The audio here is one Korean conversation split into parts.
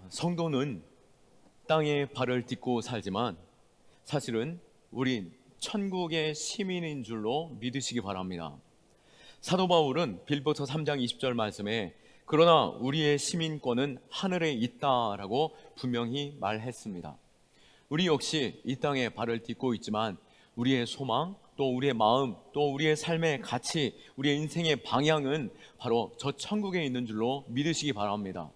성도는 땅에 발을 딛고 살지만 사실은 우린 천국의 시민인 줄로 믿으시기 바랍니다. 사도 바울은 빌보서 3장 20절 말씀에 그러나 우리의 시민권은 하늘에 있다라고 분명히 말했습니다. 우리 역시 이 땅에 발을 딛고 있지만 우리의 소망, 또 우리의 마음, 또 우리의 삶의 가치, 우리의 인생의 방향은 바로 저 천국에 있는 줄로 믿으시기 바랍니다.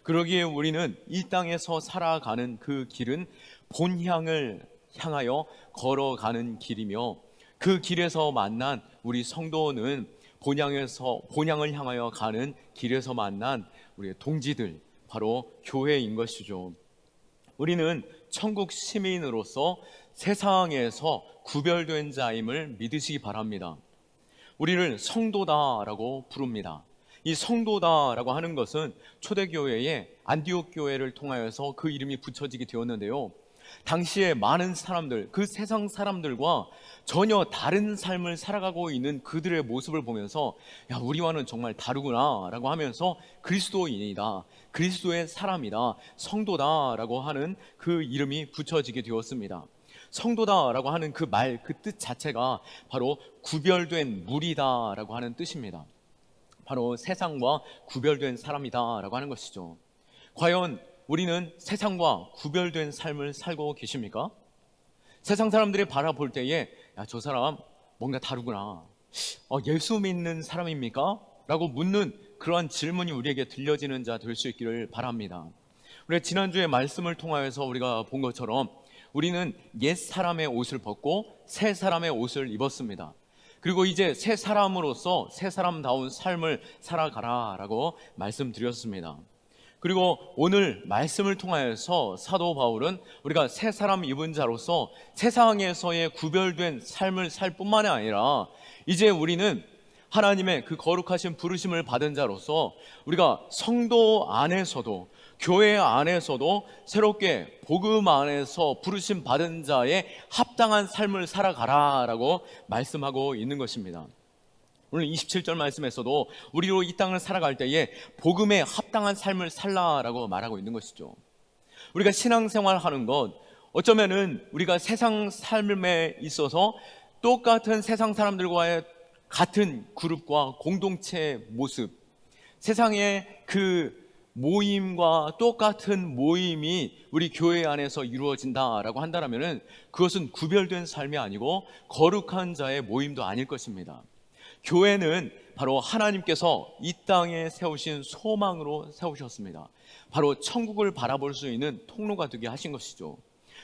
그러기에 우리는 이 땅에서 살아가는 그 길은 본향을 향하여 걸어가는 길이며, 그 길에서 만난 우리 성도는 본향을 향하여 가는 길에서 만난 우리의 동지들, 바로 교회인 것이죠. 우리는 천국 시민으로서 세상에서 구별된 자임을 믿으시기 바랍니다. 우리를 성도다라고 부릅니다. 이 성도다라고 하는 것은 초대교회의 안디옥 교회를 통하여서 그 이름이 붙여지게 되었는데요, 당시에 많은 사람들, 그 세상 사람들과 전혀 다른 삶을 살아가고 있는 그들의 모습을 보면서 야, 우리와는 정말 다르구나 라고 하면서 그리스도인이다, 그리스도의 사람이다, 성도다라고 하는 그 이름이 붙여지게 되었습니다. 성도다라고 하는 그 말, 그 뜻 자체가 바로 구별된 무리다라고 하는 뜻입니다. 바로 세상과 구별된 사람이다라고 하는 것이죠. 과연 우리는 세상과 구별된 삶을 살고 계십니까? 세상 사람들이 바라볼 때에 야, 저 사람 뭔가 다르구나, 예수 믿는 사람입니까? 라고 묻는 그러한 질문이 우리에게 들려지는 자 될 수 있기를 바랍니다. 우리가 지난주에 말씀을 통하여서 우리가 본 것처럼 우리는 옛 사람의 옷을 벗고 새 사람의 옷을 입었습니다. 그리고 이제 새 사람으로서 새 사람다운 삶을 살아가라 라고 말씀드렸습니다. 그리고 오늘 말씀을 통하여서 사도 바울은 우리가 새 사람 입은 자로서 세상에서의 구별된 삶을 살 뿐만이 아니라 이제 우리는 하나님의 그 거룩하신 부르심을 받은 자로서 우리가 성도 안에서도, 교회 안에서도 새롭게 복음 안에서 부르심 받은 자의 합당한 삶을 살아가라라고 말씀하고 있는 것입니다. 오늘 27절 말씀에서도 우리로 이 땅을 살아갈 때에 복음에 합당한 삶을 살라라고 말하고 있는 것이죠. 우리가 신앙생활 하는 것, 어쩌면은 우리가 세상 삶에 있어서 똑같은 세상 사람들과의 같은 그룹과 공동체 모습, 세상의 그 모임과 똑같은 모임이 우리 교회 안에서 이루어진다라고 한다면 그것은 구별된 삶이 아니고 거룩한 자의 모임도 아닐 것입니다. 교회는 바로 하나님께서 이 땅에 세우신 소망으로 세우셨습니다. 바로 천국을 바라볼 수 있는 통로가 되게 하신 것이죠.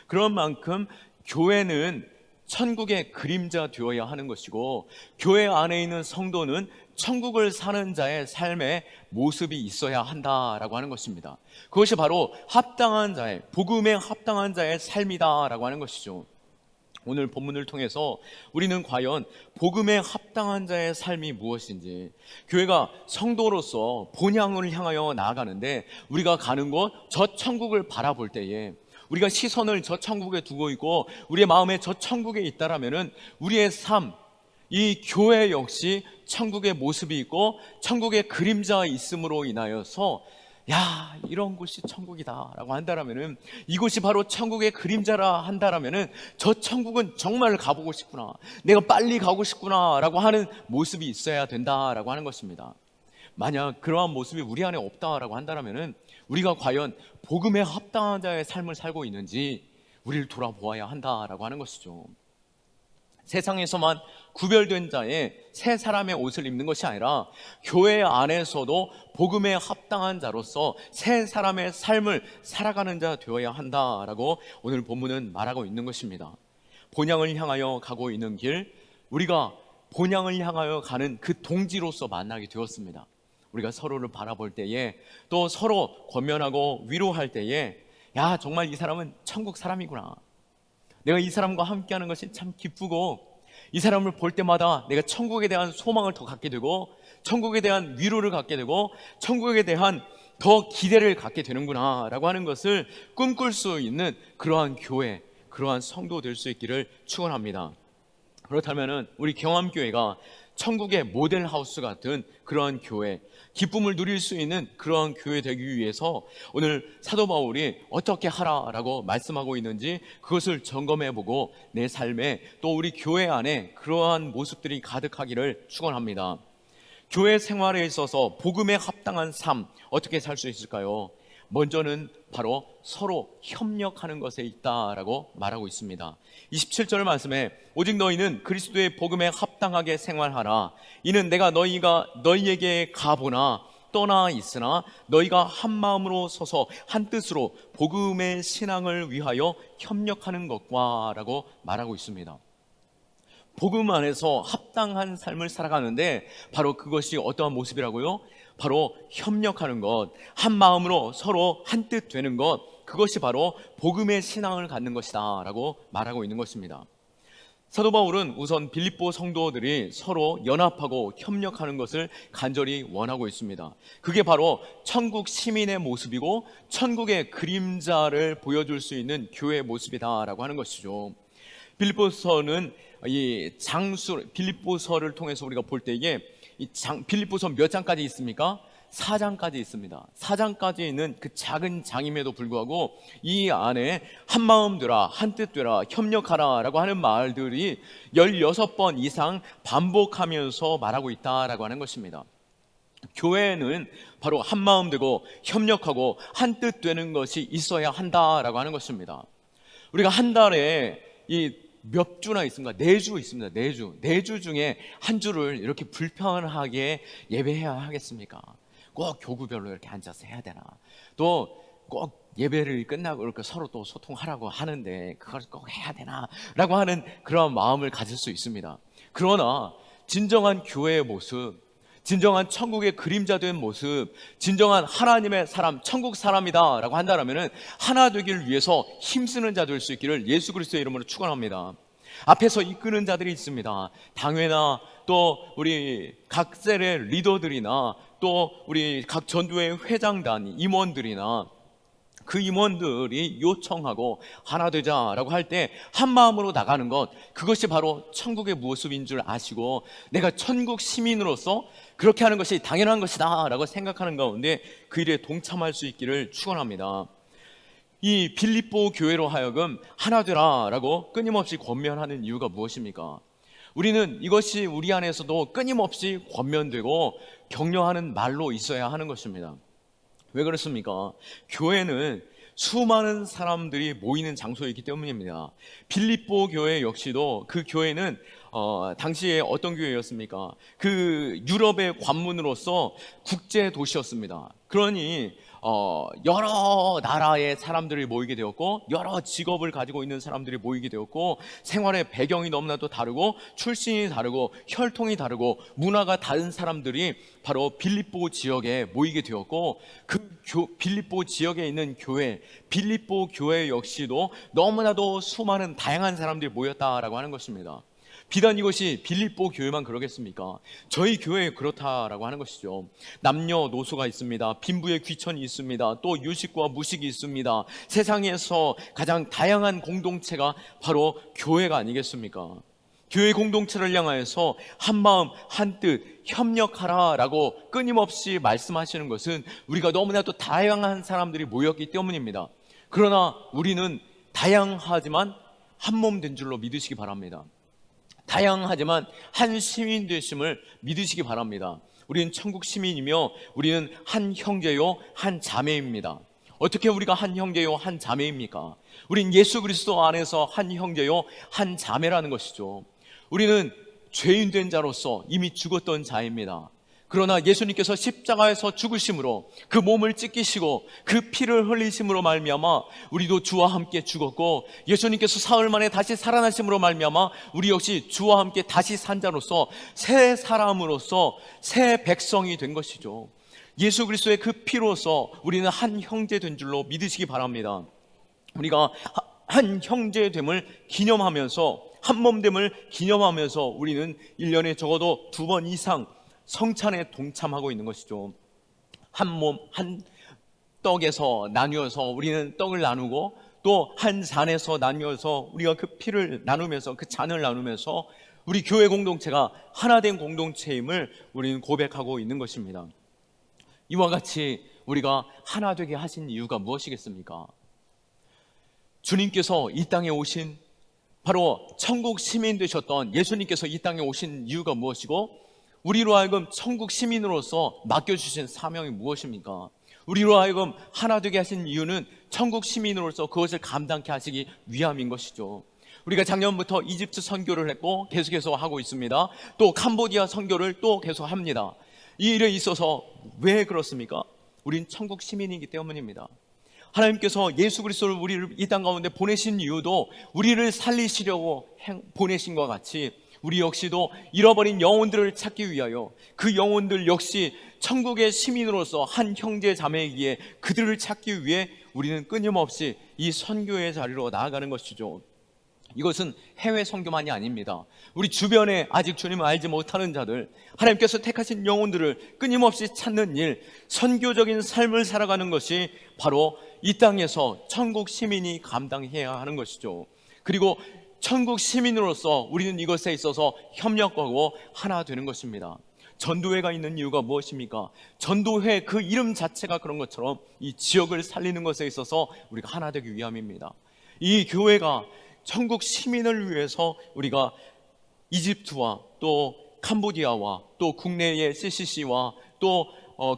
그런 만큼 교회는 천국의 그림자 되어야 하는 것이고, 교회 안에 있는 성도는 천국을 사는 자의 삶의 모습이 있어야 한다라고 하는 것입니다. 그것이 바로 합당한 자의, 복음에 합당한 자의 삶이다라고 하는 것이죠. 오늘 본문을 통해서 우리는 과연 복음에 합당한 자의 삶이 무엇인지, 교회가 성도로서 본향을 향하여 나아가는데 우리가 가는 곳, 저 천국을 바라볼 때에 우리가 시선을 저 천국에 두고 있고 우리의 마음에 저 천국에 있다라면은 우리의 삶, 이 교회 역시 천국의 모습이 있고 천국의 그림자가 있음으로 인하여서 야, 이런 곳이 천국이다 라고 한다라면은, 이곳이 바로 천국의 그림자라 한다라면은 저 천국은 정말 가보고 싶구나, 내가 빨리 가고 싶구나 라고 하는 모습이 있어야 된다라고 하는 것입니다. 만약 그러한 모습이 우리 안에 없다라고 한다라면은 우리가 과연 복음에 합당한 자의 삶을 살고 있는지 우리를 돌아보아야 한다라고 하는 것이죠. 세상에서만 구별된 자의 새 사람의 옷을 입는 것이 아니라 교회 안에서도 복음에 합당한 자로서 새 사람의 삶을 살아가는 자 되어야 한다라고 오늘 본문은 말하고 있는 것입니다. 본향을 향하여 가고 있는 길, 우리가 본향을 향하여 가는 그 동지로서 만나게 되었습니다. 우리가 서로를 바라볼 때에, 또 서로 권면하고 위로할 때에 야, 정말 이 사람은 천국 사람이구나, 내가 이 사람과 함께하는 것이 참 기쁘고 이 사람을 볼 때마다 내가 천국에 대한 소망을 더 갖게 되고 천국에 대한 위로를 갖게 되고 천국에 대한 더 기대를 갖게 되는구나 라고 하는 것을 꿈꿀 수 있는 그러한 교회, 그러한 성도 될 수 있기를 축원합니다. 그렇다면 우리 경암교회가 천국의 모델하우스 같은 그러한 교회, 기쁨을 누릴 수 있는 그러한 교회 되기 위해서 오늘 사도 바울이 어떻게 하라라고 말씀하고 있는지 그것을 점검해보고 내 삶에 또 우리 교회 안에 그러한 모습들이 가득하기를 축원합니다. 교회 생활에 있어서 복음에 합당한 삶 어떻게 살 수 있을까요? 먼저는 바로 서로 협력하는 것에 있다라고 말하고 있습니다. 27절 말씀에 오직 너희는 그리스도의 복음에 합당하게 생활하라. 이는 내가 너희에게 가보나 떠나 있으나 너희가 한 마음으로 서서 한 뜻으로 복음의 신앙을 위하여 협력하는 것과 라고 말하고 있습니다. 복음 안에서 합당한 삶을 살아가는데 바로 그것이 어떠한 모습이라고요? 바로 협력하는 것, 한 마음으로 서로 한 뜻 되는 것, 그것이 바로 복음의 신앙을 갖는 것이다 라고 말하고 있는 것입니다. 사도 바울은 우선 빌립보 성도들이 서로 연합하고 협력하는 것을 간절히 원하고 있습니다. 그게 바로 천국 시민의 모습이고 천국의 그림자를 보여줄 수 있는 교회의 모습이다라고 하는 것이죠. 빌립보서는 빌립보서를 통해서 우리가 볼 때에 빌립보서 몇 장까지 있습니까? 4장까지 있습니다. 4장까지 있는 그 작은 장임에도 불구하고 이 안에 한마음 되라, 한뜻 되라, 협력하라 라고 하는 말들이 16번 이상 반복하면서 말하고 있다라고 하는 것입니다. 교회는 바로 한마음 되고 협력하고 한뜻 되는 것이 있어야 한다라고 하는 것입니다. 우리가 한 달에 몇 주나 있습니까? 4주 있습니다. 4주 중에 한 주를 이렇게 불편하게 예배해야 하겠습니까? 꼭 교구별로 이렇게 앉아서 해야 되나? 또 꼭 예배를 끝나고 이렇게 서로 또 소통하라고 하는데 그걸 꼭 해야 되나? 라고 하는 그런 마음을 가질 수 있습니다. 그러나 진정한 교회의 모습, 진정한 천국의 그림자 된 모습, 진정한 하나님의 사람, 천국 사람이다 라고 한다면 하나 되기를 위해서 힘쓰는 자 될 수 있기를 예수 그리스도의 이름으로 축원합니다. 앞에서 이끄는 자들이 있습니다. 당회나 또 우리 각 셀의 리더들이나 또 우리 각 전도회 회장단 임원들이나 그 임원들이 요청하고 하나 되자라고 할 때 한 마음으로 나가는 것, 그것이 바로 천국의 모습인 줄 아시고 내가 천국 시민으로서 그렇게 하는 것이 당연한 것이다 라고 생각하는 가운데 그 일에 동참할 수 있기를 축원합니다. 이 빌립보 교회로 하여금 하나 되라 라고 끊임없이 권면하는 이유가 무엇입니까? 우리는 이것이 우리 안에서도 끊임없이 권면되고 격려하는 말로 있어야 하는 것입니다. 왜 그렇습니까? 교회는 수많은 사람들이 모이는 장소이기 때문입니다. 빌립보 교회 역시도 그 교회는 당시에 어떤 교회였습니까? 그 유럽의 관문으로서 국제 도시였습니다. 그러니 여러 나라의 사람들이 모이게 되었고 여러 직업을 가지고 있는 사람들이 모이게 되었고 생활의 배경이 너무나도 다르고 출신이 다르고 혈통이 다르고 문화가 다른 사람들이 바로 빌립보 지역에 모이게 되었고 그 빌립보 지역에 있는 교회, 빌립보 교회 역시도 너무나도 수많은 다양한 사람들이 모였다라고 하는 것입니다. 비단 이것이 빌립보 교회만 그러겠습니까? 저희 교회에 그렇다라고 하는 것이죠. 남녀노소가 있습니다. 빈부의 귀천이 있습니다. 또 유식과 무식이 있습니다. 세상에서 가장 다양한 공동체가 바로 교회가 아니겠습니까? 교회 공동체를 향하여서 한마음 한뜻 협력하라라고 끊임없이 말씀하시는 것은 우리가 너무나도 다양한 사람들이 모였기 때문입니다. 그러나 우리는 다양하지만 한 몸 된 줄로 믿으시기 바랍니다. 다양하지만 한 시민 되심을 믿으시기 바랍니다. 우리는 천국 시민이며 우리는 한 형제요 한 자매입니다. 어떻게 우리가 한 형제요 한 자매입니까? 우린 예수 그리스도 안에서 한 형제요 한 자매라는 것이죠. 우리는 죄인 된 자로서 이미 죽었던 자입니다. 그러나 예수님께서 십자가에서 죽으심으로 그 몸을 찢기시고 그 피를 흘리심으로 말미암아 우리도 주와 함께 죽었고 예수님께서 사흘 만에 다시 살아나심으로 말미암아 우리 역시 주와 함께 다시 산 자로서 새 사람으로서 새 백성이 된 것이죠. 예수 그리스도의 그 피로서 우리는 한 형제 된 줄로 믿으시기 바랍니다. 우리가 한 형제됨을 기념하면서 한 몸됨을 기념하면서 우리는 1년에 적어도 2번 이상 성찬에 동참하고 있는 것이죠. 한 몸, 한 떡에서 나뉘어서 우리는 떡을 나누고 또 한 잔에서 나뉘어서 우리가 그 피를 나누면서 그 잔을 나누면서 우리 교회 공동체가 하나된 공동체임을 우리는 고백하고 있는 것입니다. 이와 같이 우리가 하나 되게 하신 이유가 무엇이겠습니까? 주님께서 이 땅에 오신, 바로 천국 시민 되셨던 예수님께서 이 땅에 오신 이유가 무엇이고, 우리로 하여금 천국 시민으로서 맡겨주신 사명이 무엇입니까? 우리로 하여금 하나 되게 하신 이유는 천국 시민으로서 그것을 감당케 하시기 위함인 것이죠. 우리가 작년부터 이집트 선교를 했고 계속해서 하고 있습니다. 또 캄보디아 선교를 또 계속 합니다. 이 일에 있어서 왜 그렇습니까? 우린 천국 시민이기 때문입니다. 하나님께서 예수 그리스도를 우리를 이 땅 가운데 보내신 이유도 우리를 살리시려고 보내신 것 같이, 우리 역시도 잃어버린 영혼들을 찾기 위하여 그 영혼들 역시 천국의 시민으로서 한 형제 자매이기에 그들을 찾기 위해 우리는 끊임없이 이 선교의 자리로 나아가는 것이죠. 이것은 해외 선교만이 아닙니다. 우리 주변에 아직 주님을 알지 못하는 자들, 하나님께서 택하신 영혼들을 끊임없이 찾는 일, 선교적인 삶을 살아가는 것이 바로 이 땅에서 천국 시민이 감당해야 하는 것이죠. 그리고 천국 시민으로서 우리는 이것에 있어서 협력하고 하나 되는 것입니다. 전도회가 있는 이유가 무엇입니까? 전도회 그 이름 자체가 그런 것처럼 이 지역을 살리는 것에 있어서 우리가 하나 되기 위함입니다. 이 교회가 천국 시민을 위해서 우리가 이집트와 또 캄보디아와 또 국내의 CCC와 또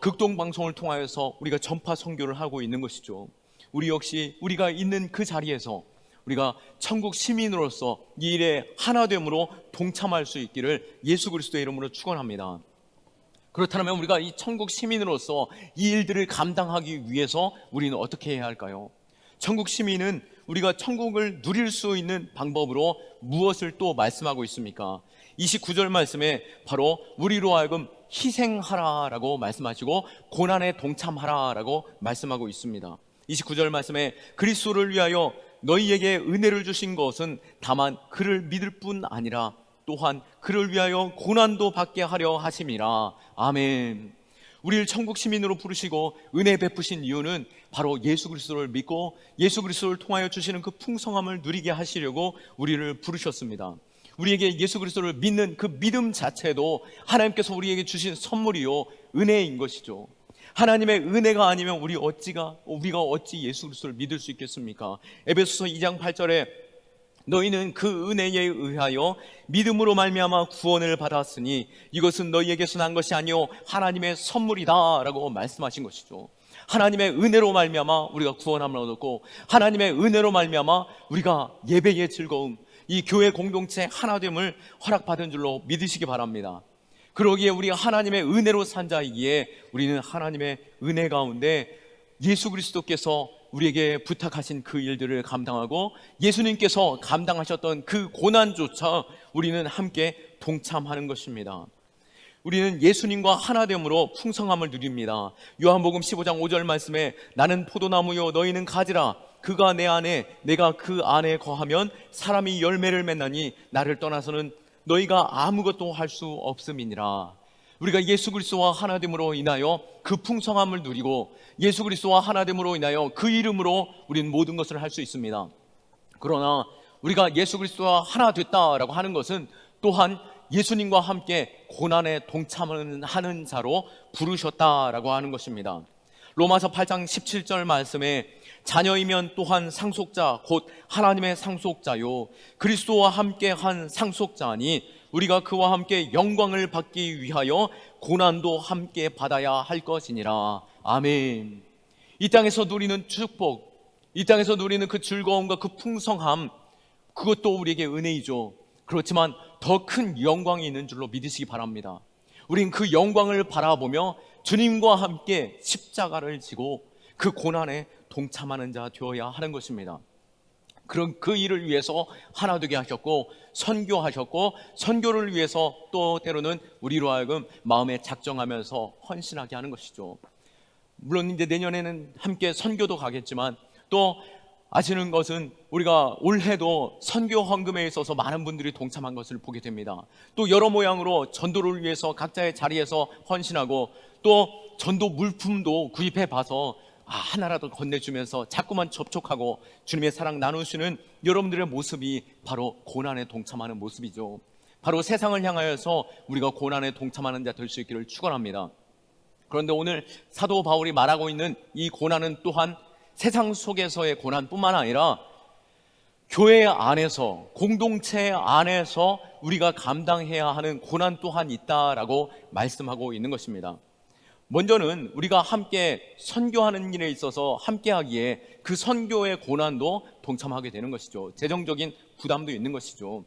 극동방송을 통하여서 우리가 전파 선교를 하고 있는 것이죠. 우리 역시 우리가 있는 그 자리에서 우리가 천국 시민으로서 이 일에 하나됨으로 동참할 수 있기를 예수 그리스도의 이름으로 축원합니다. 그렇다면 우리가 이 천국 시민으로서 이 일들을 감당하기 위해서 우리는 어떻게 해야 할까요? 천국 시민은 우리가 천국을 누릴 수 있는 방법으로 무엇을 또 말씀하고 있습니까? 29절 말씀에 바로 우리로 하여금 희생하라라고 말씀하시고 고난에 동참하라라고 말씀하고 있습니다. 29절 말씀에 그리스도를 위하여 너희에게 은혜를 주신 것은 다만 그를 믿을 뿐 아니라 또한 그를 위하여 고난도 받게 하려 하심이라. 아멘. 우리를 천국 시민으로 부르시고 은혜 베푸신 이유는 바로 예수 그리스도를 믿고 예수 그리스도를 통하여 주시는 그 풍성함을 누리게 하시려고 우리를 부르셨습니다. 우리에게 예수 그리스도를 믿는 그 믿음 자체도 하나님께서 우리에게 주신 선물이요 은혜인 것이죠. 하나님의 은혜가 아니면 우리가 어찌 예수 그리스도를 믿을 수 있겠습니까? 에베소서 2장 8절에 너희는 그 은혜에 의하여 믿음으로 말미암아 구원을 받았으니 이것은 너희에게서 난 것이 아니요 하나님의 선물이다 라고 말씀하신 것이죠. 하나님의 은혜로 말미암아 우리가 구원함을 얻었고, 하나님의 은혜로 말미암아 우리가 예배의 즐거움, 이 교회 공동체 하나됨을 허락받은 줄로 믿으시기 바랍니다. 그러기에 우리가 하나님의 은혜로 산 자이기에 우리는 하나님의 은혜 가운데 예수 그리스도께서 우리에게 부탁하신 그 일들을 감당하고 예수님께서 감당하셨던 그 고난조차 우리는 함께 동참하는 것입니다. 우리는 예수님과 하나됨으로 풍성함을 누립니다. 요한복음 15장 5절 말씀에 나는 포도나무요 너희는 가지라 그가 내 안에 내가 그 안에 거하면 사람이 열매를 맺나니 나를 떠나서는 너희가 아무것도 할 수 없음이니라. 우리가 예수 그리스도와 하나됨으로 인하여 그 풍성함을 누리고 예수 그리스도와 하나됨으로 인하여 그 이름으로 우리는 모든 것을 할 수 있습니다. 그러나 우리가 예수 그리스도와 하나 됐다라고 하는 것은 또한 예수님과 함께 고난에 동참하는 자로 부르셨다라고 하는 것입니다. 로마서 8장 17절 말씀에 자녀이면 또한 상속자 곧 하나님의 상속자요 그리스도와 함께 한 상속자니 우리가 그와 함께 영광을 받기 위하여 고난도 함께 받아야 할 것이니라. 아멘. 이 땅에서 누리는 축복, 이 땅에서 누리는 그 즐거움과 그 풍성함, 그것도 우리에게 은혜이죠. 그렇지만 더 큰 영광이 있는 줄로 믿으시기 바랍니다. 우린 그 영광을 바라보며 주님과 함께 십자가를 지고 그 고난에 동참하는 자 되어야 하는 것입니다. 그런 그 일을 위해서 하나 되게 하셨고 선교하셨고 선교를 위해서 또 때로는 우리로 하여금 마음에 작정하면서 헌신하게 하는 것이죠. 물론 이제 내년에는 함께 선교도 가겠지만 또 아시는 것은 우리가 올해도 선교 헌금에 있어서 많은 분들이 동참한 것을 보게 됩니다. 또 여러 모양으로 전도를 위해서 각자의 자리에서 헌신하고 또 전도 물품도 구입해 봐서 하나라도 건네주면서 자꾸만 접촉하고 주님의 사랑 나누시는 여러분들의 모습이 바로 고난에 동참하는 모습이죠. 바로 세상을 향하여서 우리가 고난에 동참하는 자 될 수 있기를 축원합니다. 그런데 오늘 사도 바울이 말하고 있는 이 고난은 또한 세상 속에서의 고난뿐만 아니라 교회 안에서, 공동체 안에서 우리가 감당해야 하는 고난 또한 있다라고 말씀하고 있는 것입니다. 먼저는 우리가 함께 선교하는 일에 있어서 함께하기에 그 선교의 고난도 동참하게 되는 것이죠. 재정적인 부담도 있는 것이죠.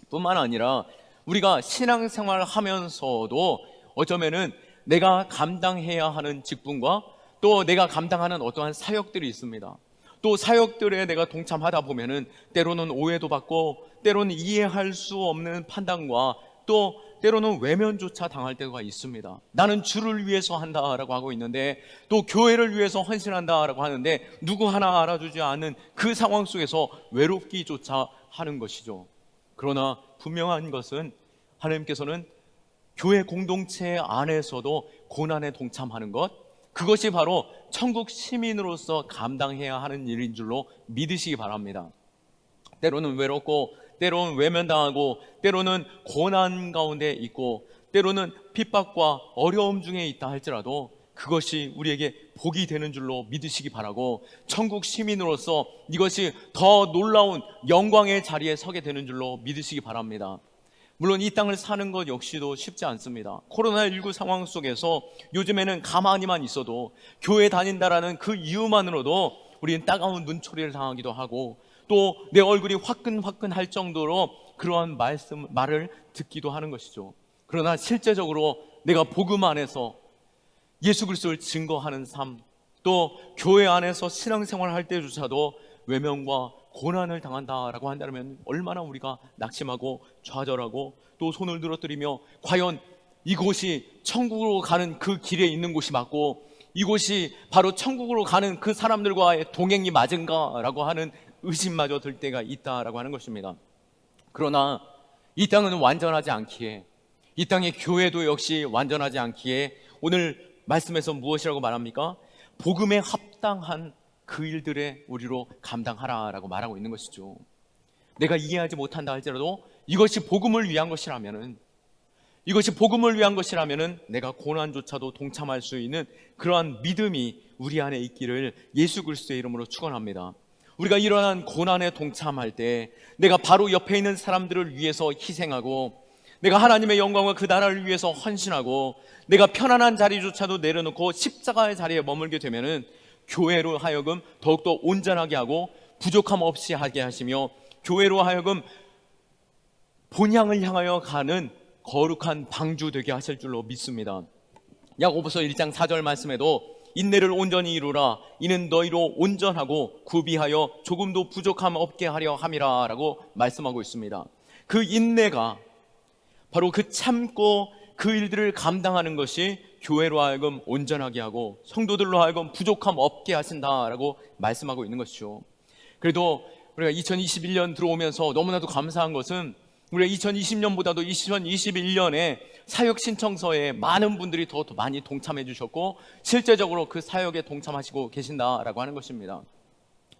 뿐만 아니라 우리가 신앙생활을 하면서도 어쩌면은 내가 감당해야 하는 직분과 또 내가 감당하는 어떠한 사역들이 있습니다. 또 사역들에 내가 동참하다 보면은 때로는 오해도 받고 때로는 이해할 수 없는 판단과 또 때로는 외면조차 당할 때가 있습니다. 나는 주를 위해서 한다라고 하고 있는데 또 교회를 위해서 헌신한다라고 하는데 누구 하나 알아주지 않는 그 상황 속에서 외롭기조차 하는 것이죠. 그러나 분명한 것은 하나님께서는 교회 공동체 안에서도 고난에 동참하는 것, 그것이 바로 천국 시민으로서 감당해야 하는 일인 줄로 믿으시기 바랍니다. 때로는 외롭고 때로는 외면당하고 때로는 고난 가운데 있고 때로는 핍박과 어려움 중에 있다 할지라도 그것이 우리에게 복이 되는 줄로 믿으시기 바라고 천국 시민으로서 이것이 더 놀라운 영광의 자리에 서게 되는 줄로 믿으시기 바랍니다. 물론 이 땅을 사는 것 역시도 쉽지 않습니다. 코로나19 상황 속에서 요즘에는 가만히만 있어도 교회 다닌다라는 그 이유만으로도 우리는 따가운 눈초리를 당하기도 하고 또 내 얼굴이 화끈화끈할 정도로 그러한 말을 듣기도 하는 것이죠. 그러나 실제적으로 내가 복음 안에서 예수 그리스도를 증거하는 삶, 또 교회 안에서 신앙생활을 할 때조차도 외면과 고난을 당한다라고 한다면 얼마나 우리가 낙심하고 좌절하고 또 손을 늘어뜨리며 과연 이곳이 천국으로 가는 그 길에 있는 곳이 맞고 이곳이 바로 천국으로 가는 그 사람들과의 동행이 맞은가라고 하는 의심마저 들 때가 있다라고 하는 것입니다. 그러나 이 땅은 완전하지 않기에, 이 땅의 교회도 역시 완전하지 않기에 오늘 말씀에서 무엇이라고 말합니까? 복음에 합당한 그 일들에 우리로 감당하라라고 말하고 있는 것이죠. 내가 이해하지 못한다 할지라도 이것이 복음을 위한 것이라면은, 이것이 복음을 위한 것이라면은 내가 고난조차도 동참할 수 있는 그러한 믿음이 우리 안에 있기를 예수 그리스도의 이름으로 축원합니다. 우리가 이러한 고난에 동참할 때 내가 바로 옆에 있는 사람들을 위해서 희생하고 내가 하나님의 영광과 그 나라를 위해서 헌신하고 내가 편안한 자리조차도 내려놓고 십자가의 자리에 머물게 되면은 교회로 하여금 더욱더 온전하게 하고 부족함 없이 하게 하시며 교회로 하여금 본향을 향하여 가는 거룩한 방주 되게 하실 줄로 믿습니다. 야고보서 1장 4절 말씀에도 인내를 온전히 이루라. 이는 너희로 온전하고 구비하여 조금도 부족함 없게 하려 함이라 라고 말씀하고 있습니다. 그 인내가 바로 그 참고 그 일들을 감당하는 것이 교회로 하여금 온전하게 하고 성도들로 하여금 부족함 없게 하신다라고 말씀하고 있는 것이죠. 그래도 우리가 2021년 들어오면서 너무나도 감사한 것은 우리가 2020년보다도 2021년에 사역 신청서에 많은 분들이 더 많이 동참해 주셨고 실제적으로 그 사역에 동참하시고 계신다라고 하는 것입니다.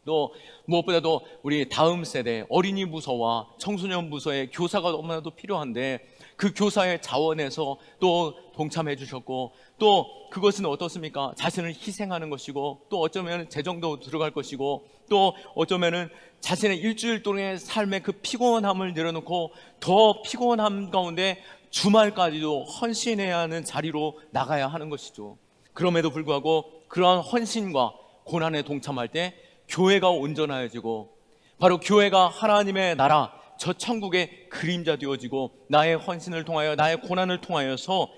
또 무엇보다도 우리 다음 세대 어린이 부서와 청소년 부서의 교사가 너무나도 필요한데 그 교사의 자원에서 또 동참해 주셨고 또 그것은 어떻습니까? 자신을 희생하는 것이고 또 어쩌면 재정도 들어갈 것이고 또 어쩌면은 자신의 일주일 동안의 삶의 그 피곤함을 내려놓고 더 피곤함 가운데 주말까지도 헌신해야 하는 자리로 나가야 하는 것이죠. 그럼에도 불구하고 그러한 헌신과 고난에 동참할 때 교회가 온전해지고 바로 교회가 하나님의 나라 저 천국의 그림자 되어지고 나의 헌신을 통하여 나의 고난을 통하여서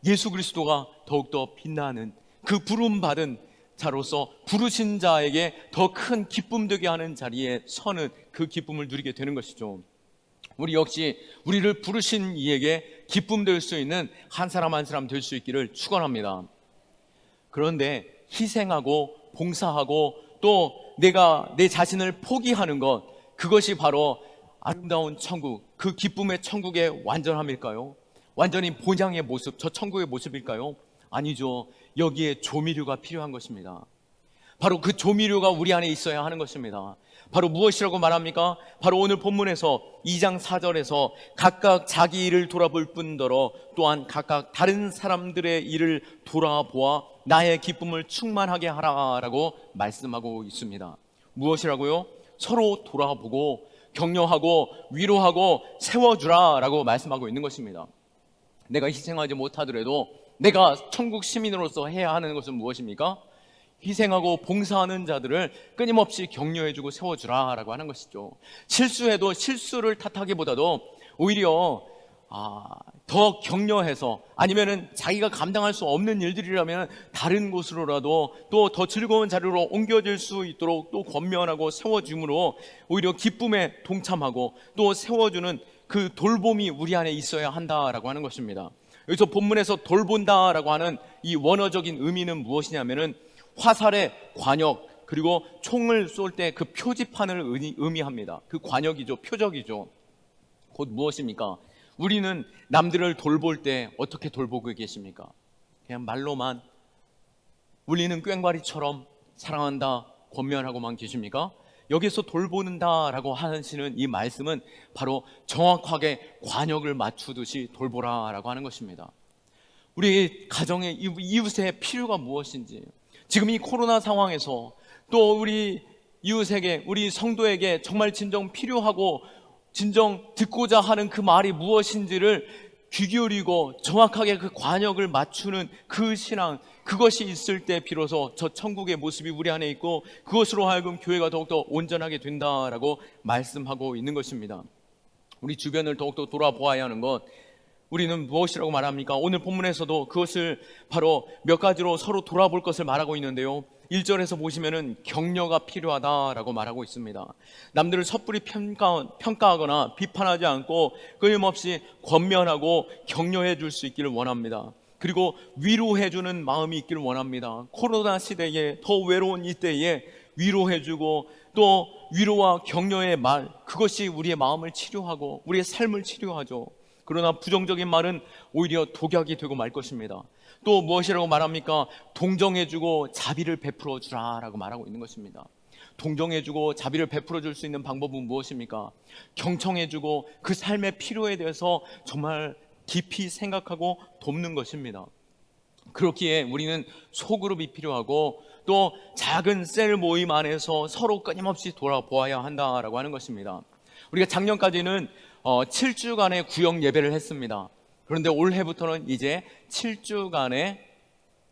예수 그리스도가 더욱더 빛나는 그 부름받은 자로서 부르신 자에게 더 큰 기쁨 되게 하는 자리에 서는 그 기쁨을 누리게 되는 것이죠. 우리 역시 우리를 부르신 이에게 기쁨 될 수 있는 한 사람 한 사람 될 수 있기를 축원합니다. 그런데 희생하고 봉사하고 또 내가 내 자신을 포기하는 것, 그것이 바로 아름다운 천국, 그 기쁨의 천국의 완전함일까요? 완전히 본향의 모습, 저 천국의 모습일까요? 아니죠. 여기에 조미료가 필요한 것입니다. 바로 그 조미료가 우리 안에 있어야 하는 것입니다. 바로 무엇이라고 말합니까? 바로 오늘 본문에서 2장 4절에서 각각 자기 일을 돌아볼 뿐더러 또한 각각 다른 사람들의 일을 돌아보아 나의 기쁨을 충만하게 하라라고 말씀하고 있습니다. 무엇이라고요? 서로 돌아보고 격려하고 위로하고 세워주라라고 말씀하고 있는 것입니다. 내가 희생하지 못하더라도 내가 천국 시민으로서 해야 하는 것은 무엇입니까? 희생하고 봉사하는 자들을 끊임없이 격려해주고 세워주라라고 하는 것이죠. 실수해도 실수를 탓하기보다도 오히려 더 격려해서, 아니면은 자기가 감당할 수 없는 일들이라면 다른 곳으로라도 또 더 즐거운 자리로 옮겨질 수 있도록 또 권면하고 세워줌으로 오히려 기쁨에 동참하고 또 세워주는 그 돌봄이 우리 안에 있어야 한다라고 하는 것입니다. 여기서 본문에서 돌본다라고 하는 이 원어적인 의미는 무엇이냐면은 화살의 관역, 그리고 총을 쏠 때 그 표지판을 의미합니다. 그 관역이죠, 표적이죠. 곧 무엇입니까? 우리는 남들을 돌볼 때 어떻게 돌보고 계십니까? 그냥 말로만 울리는 꽹과리처럼 사랑한다, 권면하고만 계십니까? 여기서 돌보는다라고 하시는 이 말씀은 바로 정확하게 관역을 맞추듯이 돌보라라고 하는 것입니다. 우리 가정의 이웃의 필요가 무엇인지, 지금 이 코로나 상황에서 또 우리 이웃에게, 우리 성도에게 정말 진정 필요하고 진정 듣고자 하는 그 말이 무엇인지를 귀 기울이고 정확하게 그 관역을 맞추는 그 신앙, 그것이 있을 때 비로소 저 천국의 모습이 우리 안에 있고 그것으로 하여금 교회가 더욱더 온전하게 된다라고 말씀하고 있는 것입니다. 우리 주변을 더욱더 돌아보아야 하는 것, 우리는 무엇이라고 말합니까? 오늘 본문에서도 그것을 바로 몇 가지로 서로 돌아볼 것을 말하고 있는데요, 1절에서 보시면은 격려가 필요하다라고 말하고 있습니다. 남들을 섣불리 평가하거나 비판하지 않고 끊임없이 권면하고 격려해 줄 수 있기를 원합니다. 그리고 위로해 주는 마음이 있기를 원합니다. 코로나 시대에 더 외로운 이때에 위로해 주고 또 위로와 격려의 말, 그것이 우리의 마음을 치료하고 우리의 삶을 치료하죠. 그러나 부정적인 말은 오히려 독약이 되고 말 것입니다. 또 무엇이라고 말합니까? 동정해주고 자비를 베풀어 주라라고 말하고 있는 것입니다. 동정해주고 자비를 베풀어 줄 수 있는 방법은 무엇입니까? 경청해주고 그 삶의 필요에 대해서 정말 깊이 생각하고 돕는 것입니다. 그렇기에 우리는 소그룹이 필요하고 또 작은 셀 모임 안에서 서로 끊임없이 돌아보아야 한다라고 하는 것입니다. 우리가 작년까지는 7주간의 구역 예배를 했습니다. 그런데 올해부터는 이제 7주간의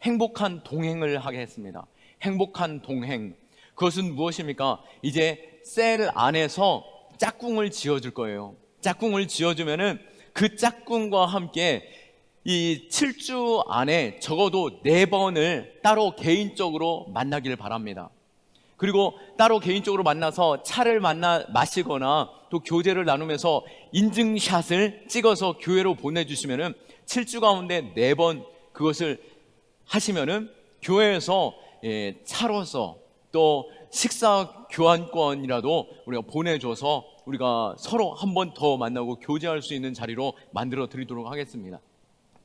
행복한 동행을 하게 했습니다. 행복한 동행, 그것은 무엇입니까? 이제 셀 안에서 짝꿍을 지어줄 거예요. 짝꿍을 지어주면은 그 짝꿍과 함께 이 7주 안에 적어도 4번을 따로 개인적으로 만나기를 바랍니다. 그리고 따로 개인적으로 만나서 차를 마시거나 또 교제를 나누면서 인증샷을 찍어서 교회로 보내주시면은 7주 가운데 4번 그것을 하시면은 교회에서 차로서 또 식사 교환권이라도 우리가 보내줘서 우리가 서로 한 번 더 만나고 교제할 수 있는 자리로 만들어 드리도록 하겠습니다.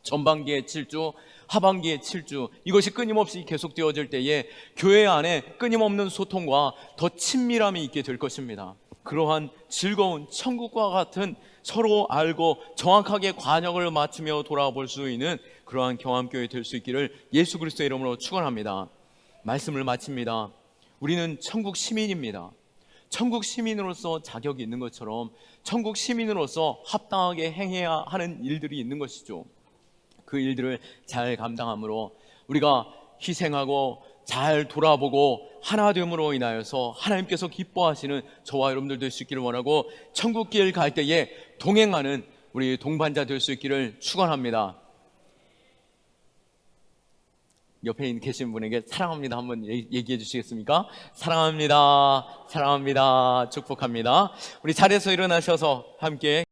전반기에 7주, 하반기에 7주, 이것이 끊임없이 계속되어질 때에 교회 안에 끊임없는 소통과 더 친밀함이 있게 될 것입니다. 그러한 즐거운 천국과 같은 서로 알고 정확하게 관역을 맞추며 돌아볼 수 있는 그러한 경암교회 될 수 있기를 예수 그리스도의 이름으로 축원합니다. 말씀을 마칩니다. 우리는 천국 시민입니다. 천국 시민으로서 자격이 있는 것처럼 천국 시민으로서 합당하게 행해야 하는 일들이 있는 것이죠. 그 일들을 잘 감당함으로 우리가 희생하고 잘 돌아보고 하나됨으로 인하여서 하나님께서 기뻐하시는 저와 여러분들 될 수 있기를 원하고 천국길 갈 때에 동행하는 우리 동반자 될 수 있기를 축원합니다. 옆에 계신 분에게 사랑합니다 한번 얘기해 주시겠습니까? 사랑합니다, 사랑합니다, 축복합니다. 우리 자리에서 일어나셔서 함께